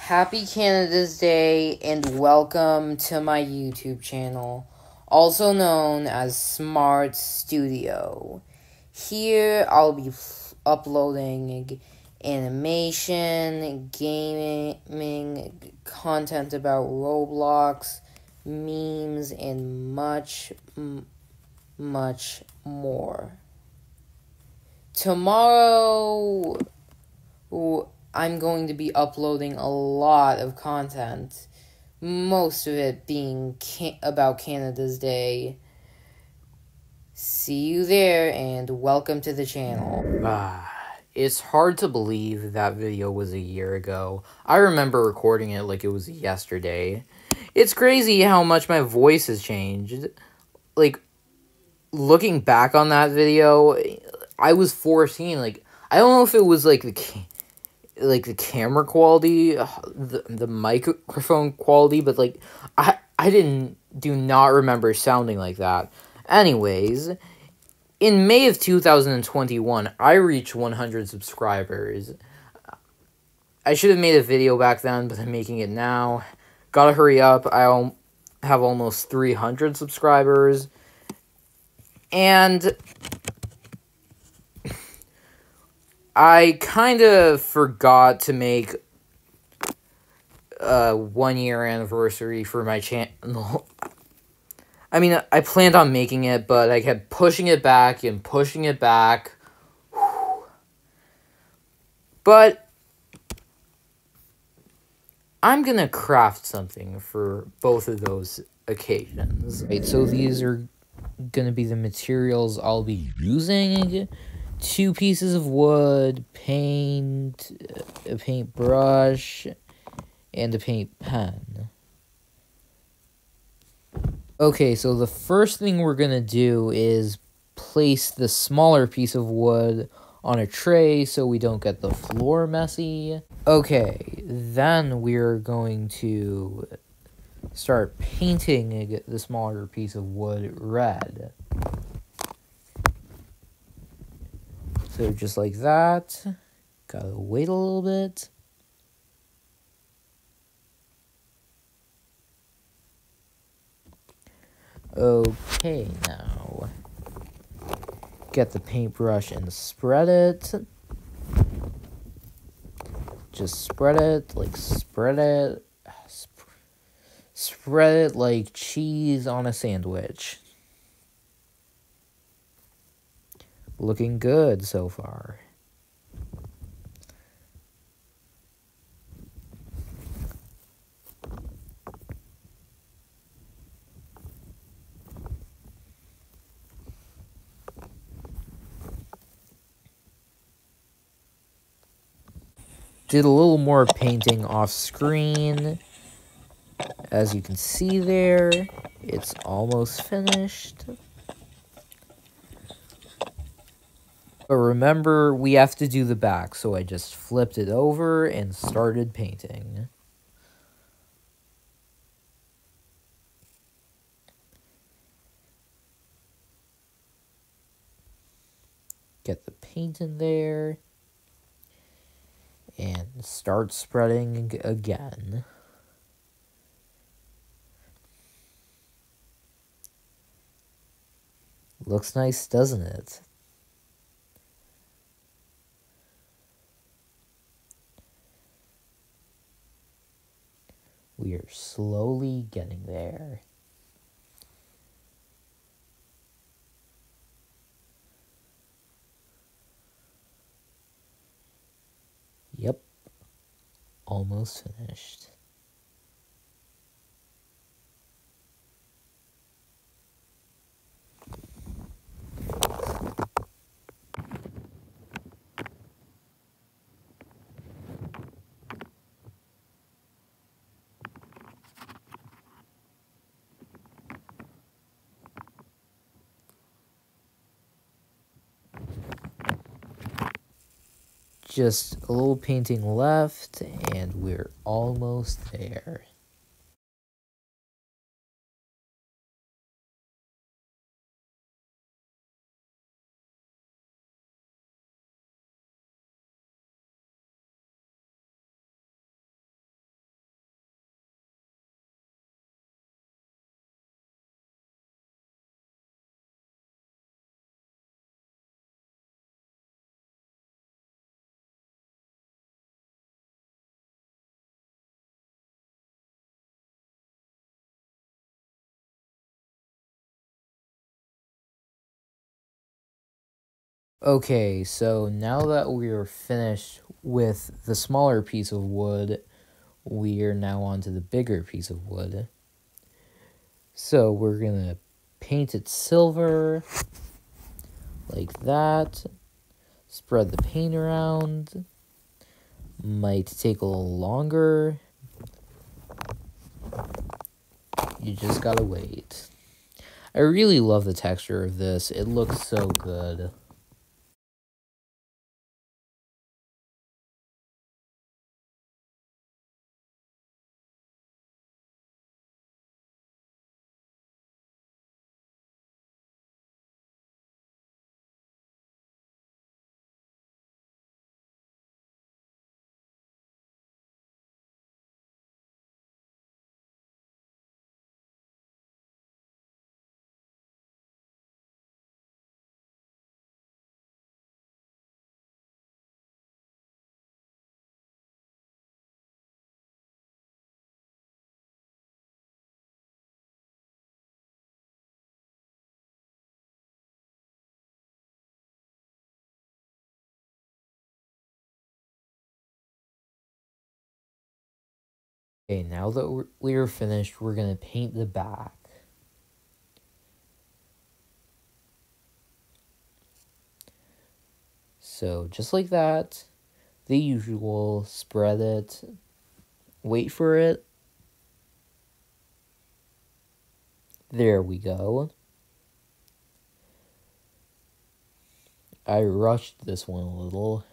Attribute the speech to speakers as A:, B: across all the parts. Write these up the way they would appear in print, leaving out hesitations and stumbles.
A: Happy Canada's Day and welcome to my YouTube channel, also known as Smart Studio. Here I'll be uploading animation, gaming, content about Roblox, memes, and much more. Tomorrow, I'm going to be uploading a lot of content, most of it being about Canada's Day. See you there, and welcome to the channel. It's hard to believe that video was a year ago. I remember recording it like it was yesterday. It's crazy how much my voice has changed. Like, looking back on that video, I was 14. Like, I don't know if it was like the camera quality, the microphone quality, but like I do not remember sounding like that. Anyways, in May of 2021, I reached 100 subscribers. I should have made a video back then, but I'm making it now. Gotta hurry up. I have almost 300 subscribers. And I kind of forgot to make a 1-year anniversary for my channel. I mean, I planned on making it, but I kept pushing it back and pushing it back. But I'm gonna craft something for both of those occasions. Right, so these are gonna be the materials I'll be using. 2 pieces of wood, paint, a paintbrush, and a paint pen. Okay, so the first thing we're gonna do is place the smaller piece of wood on a tray so we don't get the floor messy. Okay, then we're going to start painting the smaller piece of wood red. So just like that. Gotta wait a little bit. Okay, now get the paintbrush and spread it. Just spread it, like spread it. Spread it like cheese on a sandwich. Looking good so far. Did a little more painting off screen. As you can see there, it's almost finished. But remember, we have to do the back, so I just flipped it over and started painting. Get the paint in there. And start spreading again. Looks nice, doesn't it? We are slowly getting there. Yep. Almost finished. Just a little painting left, and we're almost there. Okay, so now that we are finished with the smaller piece of wood, we are now on to the bigger piece of wood. So we're gonna paint it silver, like that. Spread the paint around. Might take a little longer. You just gotta wait. I really love the texture of this. It looks so good. Okay, now that we're finished, we're gonna paint the back. So just like that, the usual, spread it, wait for it. There we go. I rushed this one a little.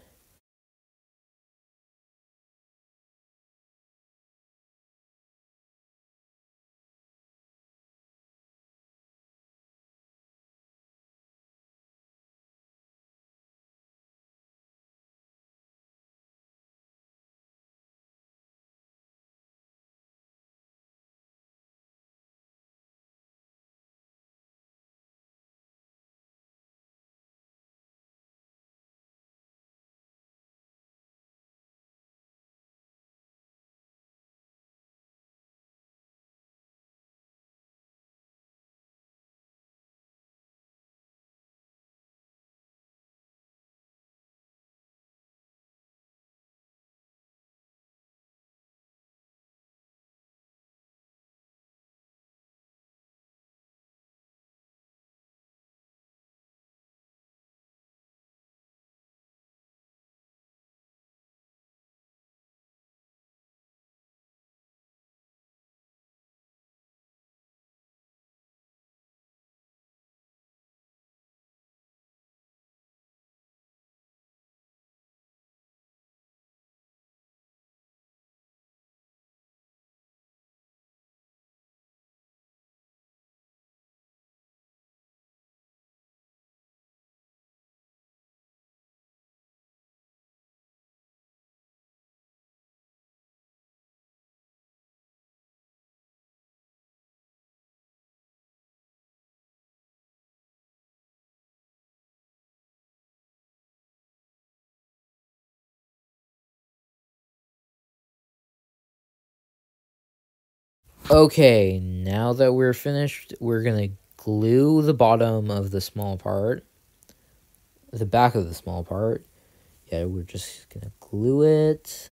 A: Okay, now that we're finished, we're gonna glue the bottom of the small part, the back of the small part. Yeah, we're just gonna glue it.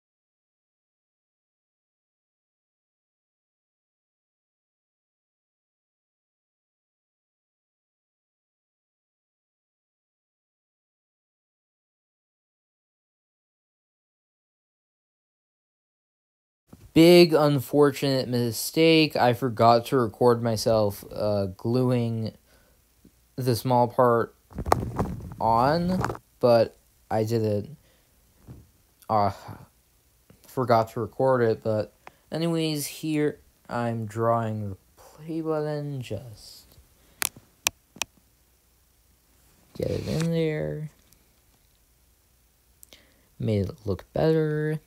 A: Big unfortunate mistake. I forgot to record myself gluing the small part on, but I did it. Forgot to record it, but anyways, here I'm drawing the play button. Just get it in there. Made it look better.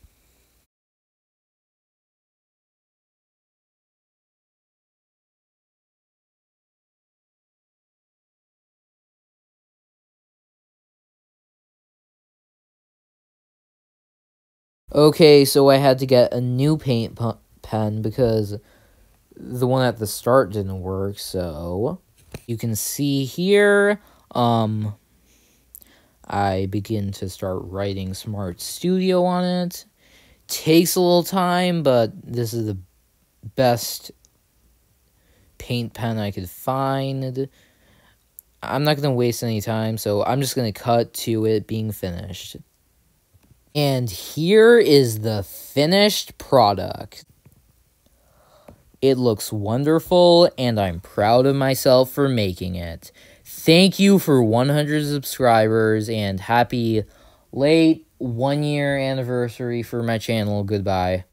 A: Okay, so I had to get a new paint pen because the one at the start didn't work, so you can see here, I begin to start writing Smart Studio on it. Takes a little time, but this is the best paint pen I could find. I'm not going to waste any time, so I'm just going to cut to it being finished. And here is the finished product. It looks wonderful, and I'm proud of myself for making it. Thank you for 100 subscribers, and happy late 1-year anniversary for my channel. Goodbye.